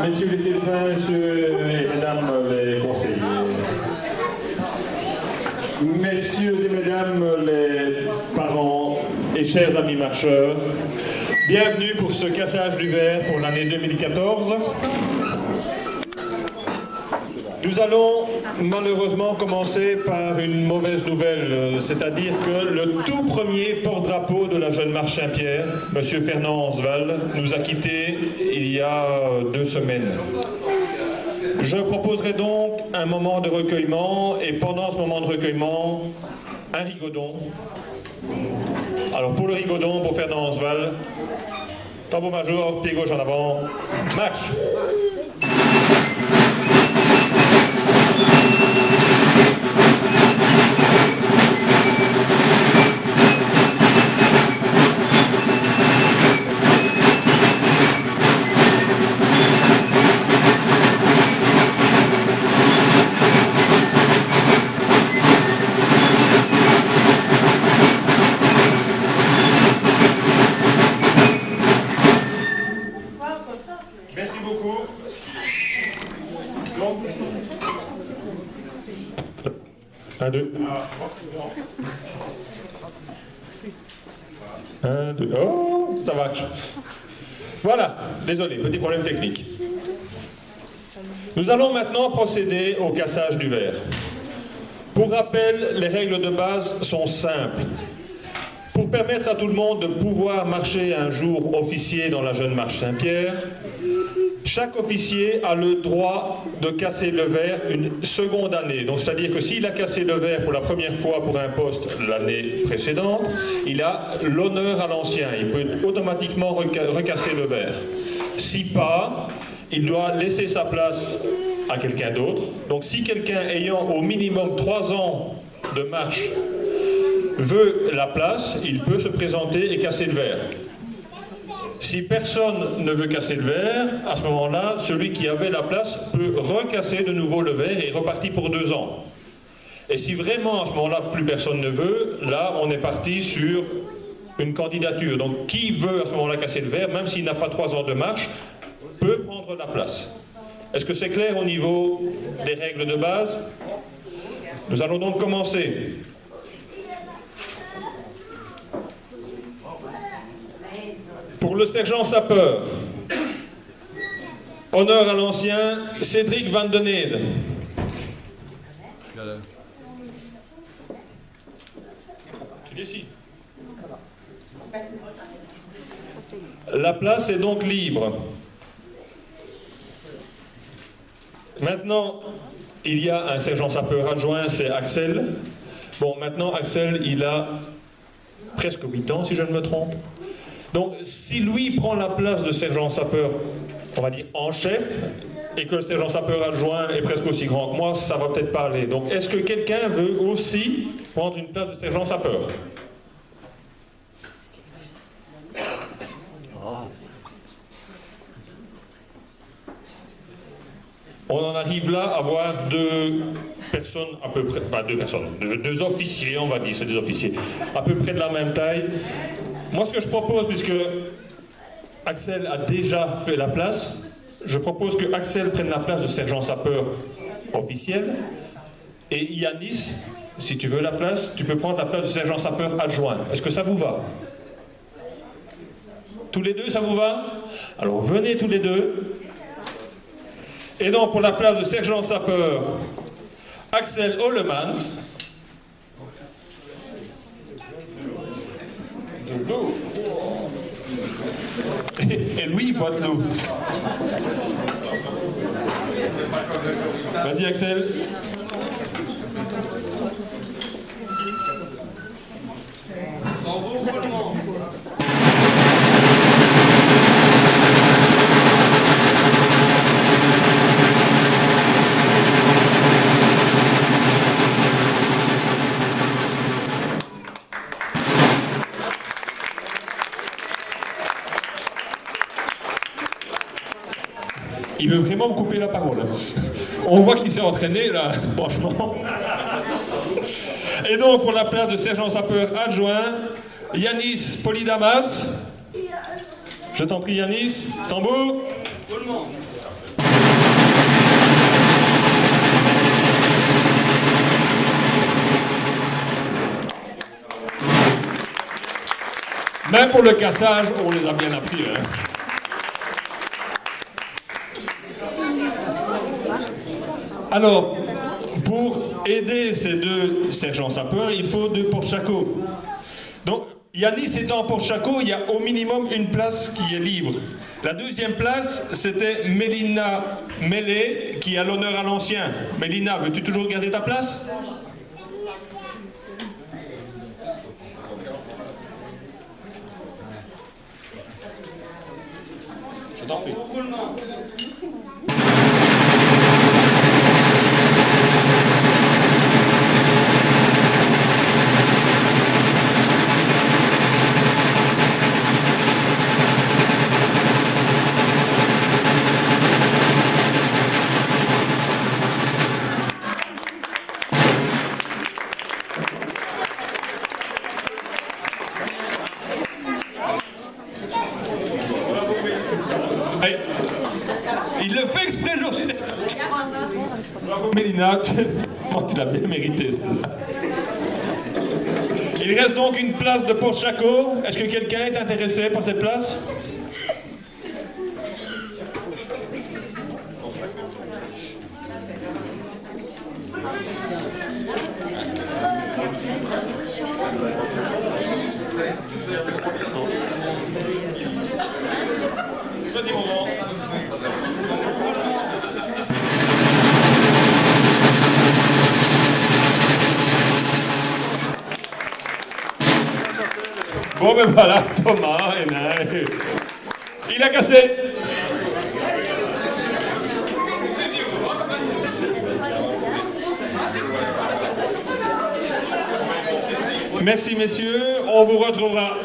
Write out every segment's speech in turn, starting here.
Messieurs les téléphons, messieurs et mesdames les conseillers, messieurs et mesdames les parents et chers amis marcheurs, bienvenue pour ce cassage du verre pour l'année 2014. Nous allons malheureusement commencer par une mauvaise nouvelle, c'est-à-dire que le tout premier porte-drapeau de la Jeune Marche Saint-Pierre, M. Fernand Ansval, nous a quittés il y a 2 semaines. Je proposerai donc un moment de recueillement et pendant ce moment de recueillement, un rigodon. Alors pour le rigodon, pour Fernand Ansval, tambour-major, pied gauche en avant, marche! Merci beaucoup. Bon. 1, 2. 1, 2. Oh, ça marche. Voilà, désolé, petit problème technique. Nous allons maintenant procéder au cassage du verre. Pour rappel, les règles de base sont simples. Pour permettre à tout le monde de pouvoir marcher un jour officier dans la Jeune Marche Saint-Pierre, chaque officier a le droit de casser le verre une seconde année. Donc, c'est-à-dire que s'il a cassé le verre pour la première fois pour un poste l'année précédente, il a l'honneur à l'ancien. Il peut automatiquement recasser le verre. Si pas, il doit laisser sa place à quelqu'un d'autre. Donc, si quelqu'un ayant au minimum 3 ans de marche veut la place, il peut se présenter et casser le verre. Si personne ne veut casser le verre, à ce moment-là, celui qui avait la place peut recasser de nouveau le verre et repartir pour 2 ans. Et si vraiment à ce moment-là plus personne ne veut, là on est parti sur une candidature. Donc qui veut à ce moment-là casser le verre, même s'il n'a pas 3 ans de marche, peut prendre la place. Est-ce que c'est clair au niveau des règles de base? Nous allons donc commencer. Pour le sergent sapeur, honneur à l'ancien Cédric Van Den Ede. Tu décides. La place est donc libre. Maintenant, il y a un sergent sapeur adjoint, c'est Axel. Bon, maintenant, Axel, il a presque 8 ans, si je ne me trompe. Donc, si lui prend la place de sergent sapeur, on va dire en chef, et que le sergent sapeur adjoint est presque aussi grand que moi, ça va peut-être pas aller. Donc, est-ce que quelqu'un veut aussi prendre une place de sergent sapeur? On en arrive là à voir 2 personnes à peu près, pas 2 personnes, 2 officiers, on va dire, c'est des officiers, à peu près de la même taille. Moi, ce que je propose, puisque Axel a déjà fait la place, je propose que Axel prenne la place de sergent sapeur officiel. Et Yanis, si tu veux la place, tu peux prendre la place de sergent sapeur adjoint. Est-ce que ça vous va? Tous les 2, ça vous va? Alors, venez tous les 2. Et donc, pour la place de sergent sapeur, Axel Hollemans. Et Louis Boitelot. Vas-y Axel. Il veut vraiment me couper la parole. On voit qu'il s'est entraîné là, franchement. Et donc pour la place de sergent sapeur adjoint, Yanis Polydamas. Je t'en prie Yanis, tambour. Même pour le cassage, on les a bien appris. Hein. Alors, pour aider ces deux sergents sapeurs, il faut 2 porte-chacos. Donc, Yanis étant porte-chaco, il y a au minimum une place qui est libre. La deuxième place, c'était Mélina Mélé, qui a l'honneur à l'ancien. Mélina, veux-tu toujours garder ta place? Je t'en prie. Il le fait exprès, je suis... Bravo Mélina, tu l'as bien mérité. Il reste donc une place de porte-chaco. Est-ce que quelqu'un est intéressé par cette place? Vas-y, mon grand. Bon, ben voilà, Thomas, il a cassé. Merci, messieurs. On vous retrouvera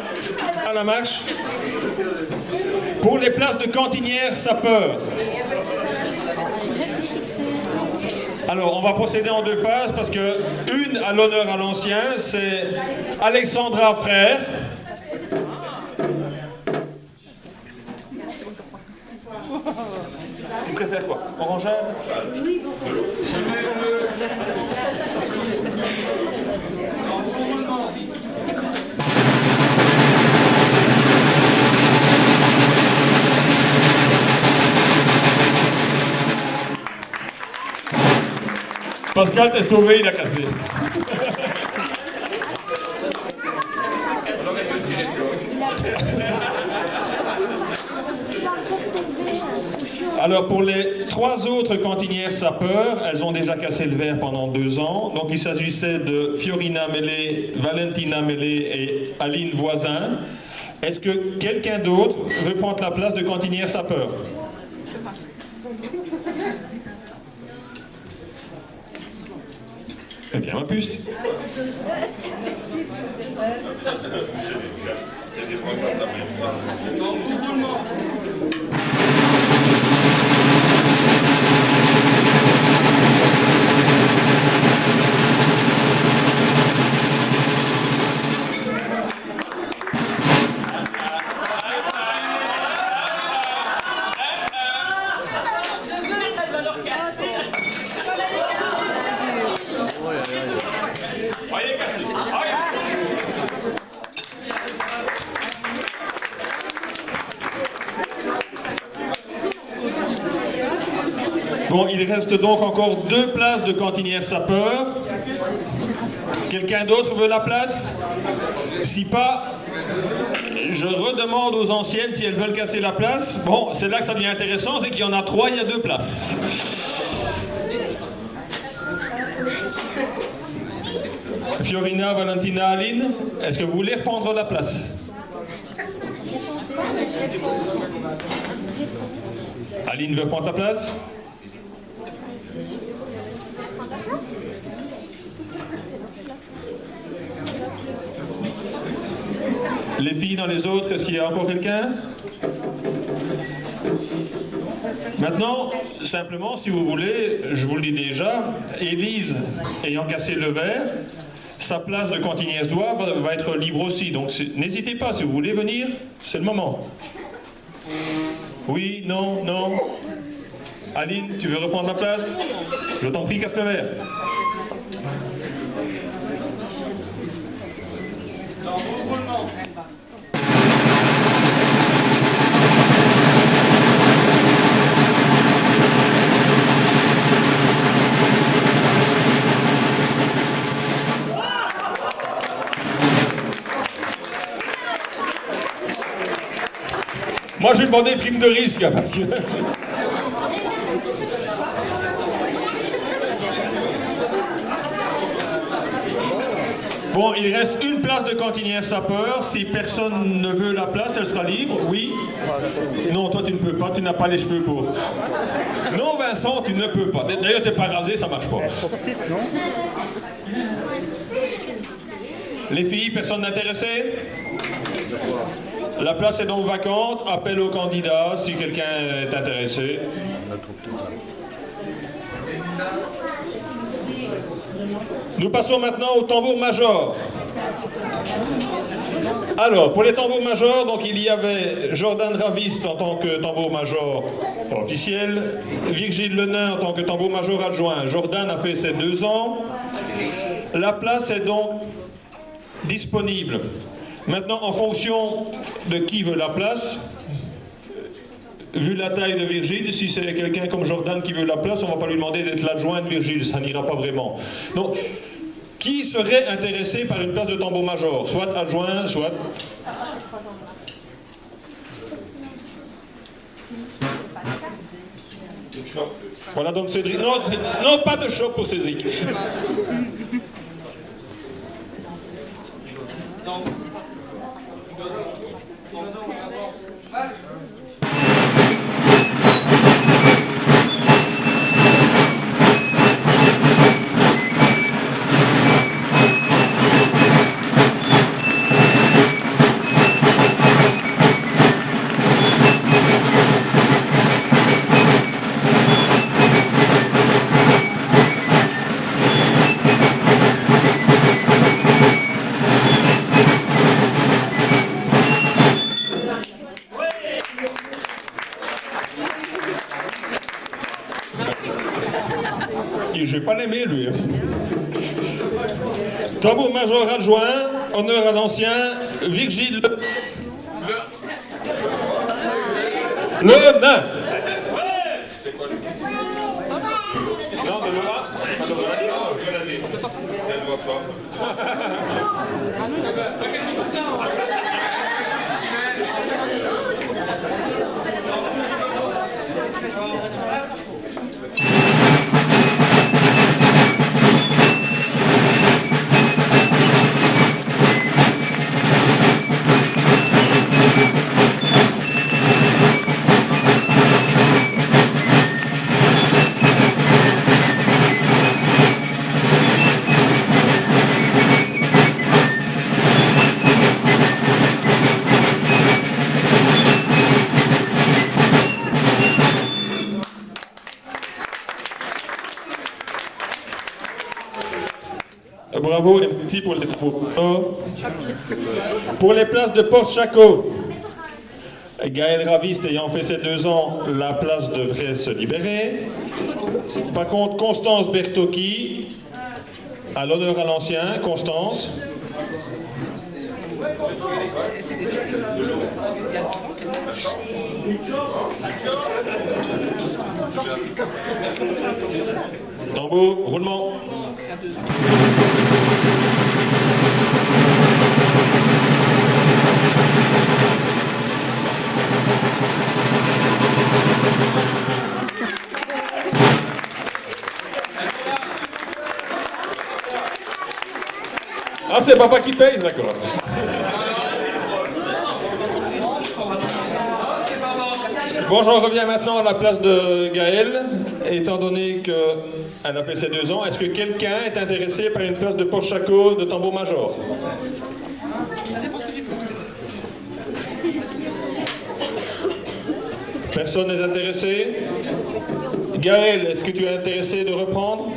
à la marche. Pour les places de cantinières sapeurs. Alors, on va procéder en 2 phases parce que une à l'honneur à l'ancien, c'est Alexandra Frère. Tu préfères quoi? Orangeade? Oui. Pascal, t'es sauvé, il a cassé. Alors pour les 3 autres cantinières sapeurs, elles ont déjà cassé le verre pendant 2 ans. Donc il s'agissait de Fiorina Mélé, Valentina Mélé et Aline Voisin. Est-ce que quelqu'un d'autre veut prendre la place de cantinière sapeur? Eh bien, ma puce. Bon, il reste donc encore 2 places de cantinière sapeur. Quelqu'un d'autre veut la place? Si pas, je redemande aux anciennes si elles veulent casser la place. Bon, c'est là que ça devient intéressant, c'est qu'il y en a 3, il y a 2 places. Fiorina, Valentina, Aline, est-ce que vous voulez reprendre la place? Aline veut reprendre la place? Les filles dans les autres, est-ce qu'il y a encore quelqu'un? Maintenant, simplement, si vous voulez, je vous le dis déjà, Élise ayant cassé le verre, sa place de cantinière va être libre aussi. Donc n'hésitez pas, si vous voulez venir, c'est le moment. Oui, non, non. Aline, tu veux reprendre la place? Je t'en prie, casse le verre. Non, Moi, je vais demander prime de risque, hein, parce que... Bon, il reste une place de cantinière sapeur. Si personne ne veut la place, elle sera libre, oui. Non, toi, tu ne peux pas, tu n'as pas les cheveux pour. Non, Vincent, tu ne peux pas. D'ailleurs, tu n'es pas rasé, ça ne marche pas. Les filles, personne n'intéressé? La place est donc vacante. Appel aux candidats si quelqu'un est intéressé. Nous passons maintenant au tambour-major. Alors, pour les tambours-majors, donc il y avait Jordan Raviste en tant que tambour-major officiel, Virgile Lenain en tant que tambour-major adjoint. Jordan a fait ses 2 ans. La place est donc disponible. Maintenant, en fonction de qui veut la place, vu la taille de Virgile, si c'est quelqu'un comme Jordan qui veut la place, on ne va pas lui demander d'être l'adjoint de Virgile, ça n'ira pas vraiment. Donc, qui serait intéressé par une place de tambour-major? Soit adjoint, soit... Voilà donc Cédric. Non, non, pas de choc pour Cédric. Je vais pas l'aimer, lui. Tambour-major adjoint, honneur à l'ancien, Virgile Le nain. Non, de Laura. Pas de Bravo et merci pour les travaux. Pour les places de Port-Chaco, Gaël Raviste ayant fait ses 2 ans, la place devrait se libérer. Par contre, Constance Bertocchi, à l'honneur à l'ancien, Constance. Tambour, roulement. Ah, c'est papa qui paye, d'accord. Bon, j'en reviens maintenant à la place de Gaëlle, étant donné qu'elle a fait ses 2 ans. Est-ce que quelqu'un est intéressé par une place de Port-Chaco de tambour-major? Personne n'est intéressé? Gaëlle, est-ce que tu es intéressé de reprendre?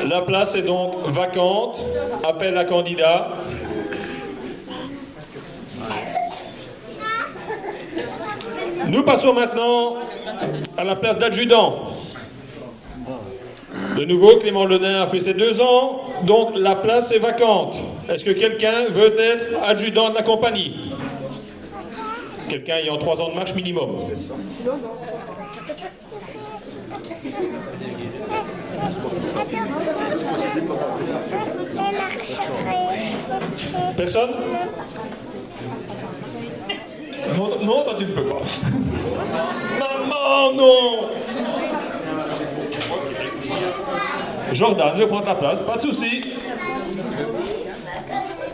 La place est donc vacante. Appel à candidats. Nous passons maintenant à la place d'adjudant. De nouveau, Clément Lenain a fait ses 2 ans, donc la place est vacante. Est-ce que quelqu'un veut être adjudant de la compagnie? Quelqu'un ayant 3 ans de marche minimum. Personne? Non, toi tu ne peux pas. Maman, non. Jordan, je prends ta place, pas de souci.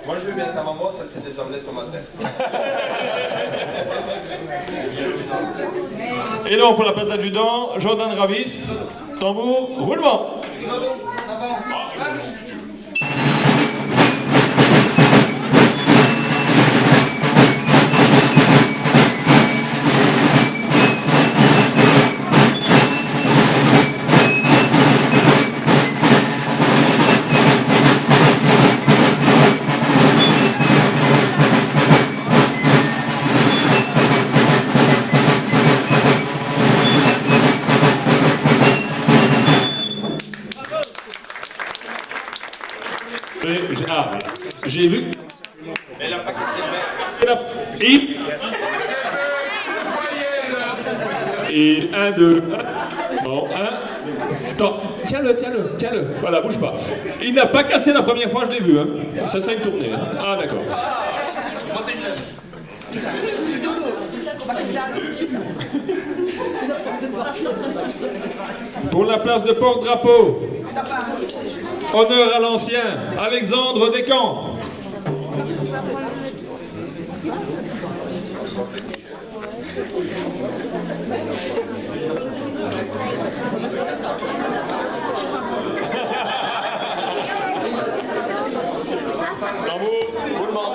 Moi je veux bien ta maman, ça te fait des omelettes au matin. Et donc pour la place d'adjudant, Jordan Ravis, tambour, roulement. Ah, j'ai vu. Elle a pas cassé Et 1, 2. Bon, 1. Attends, tiens-le. Voilà, bouge pas. Il n'a pas cassé la première fois, je l'ai vu. Hein. Ça, c'est une tournée. Hein. Ah, d'accord. Moi c'est une... Pour la place de porte-drapeau, honneur à l'ancien, Alexandre Descamps. Tambour, roulement.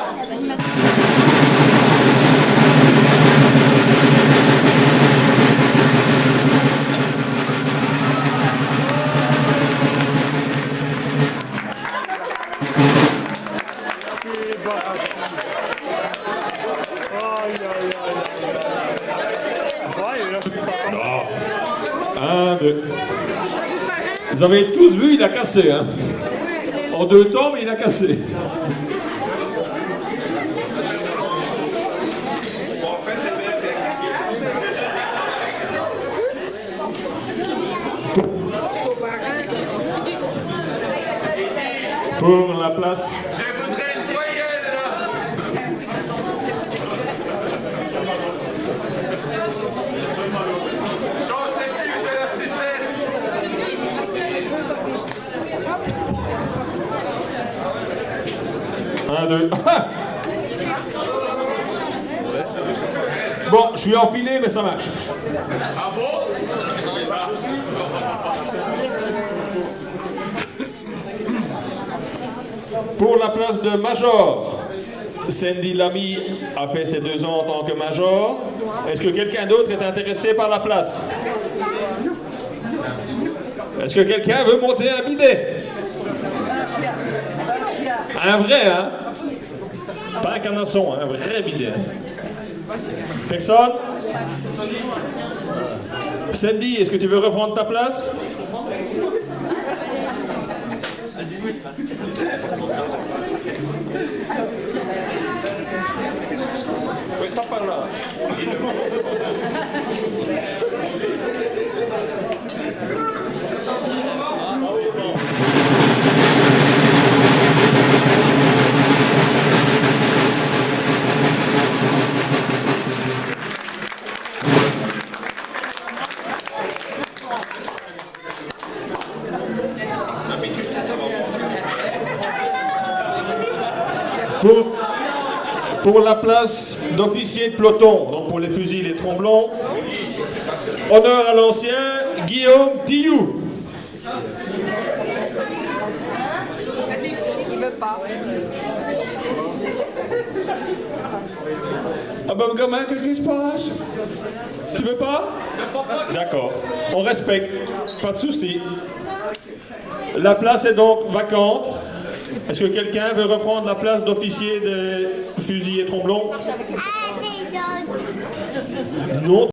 Un, deux. Vous avez tous vu, il a cassé. Hein. En 2 temps, mais il a cassé. Pour la place. Je voudrais une voyelle là. Change les plus de la sucette. Un, deux. Ah bon, je suis enfilé, mais ça marche. Ah bon? Pour la place de major, Sandy Lamy a fait ses 2 ans en tant que major. Est-ce que quelqu'un d'autre est intéressé par la place? Est-ce que quelqu'un veut monter un bidet? Un vrai, hein? Pas un canasson, un vrai bidet. Personne? Sandy, est-ce que tu veux reprendre ta place? Pas par là. Pour la place d'officier de peloton, donc pour les fusils et les tromblons, honneur à l'ancien Guillaume Tillou. Il veut pas. Ah ben gamin, qu'est-ce qui se passe? Tu veux pas? D'accord, on respecte, pas de souci. La place est donc vacante. Est-ce que quelqu'un veut reprendre la place d'officier de fusils et tromblons? Non.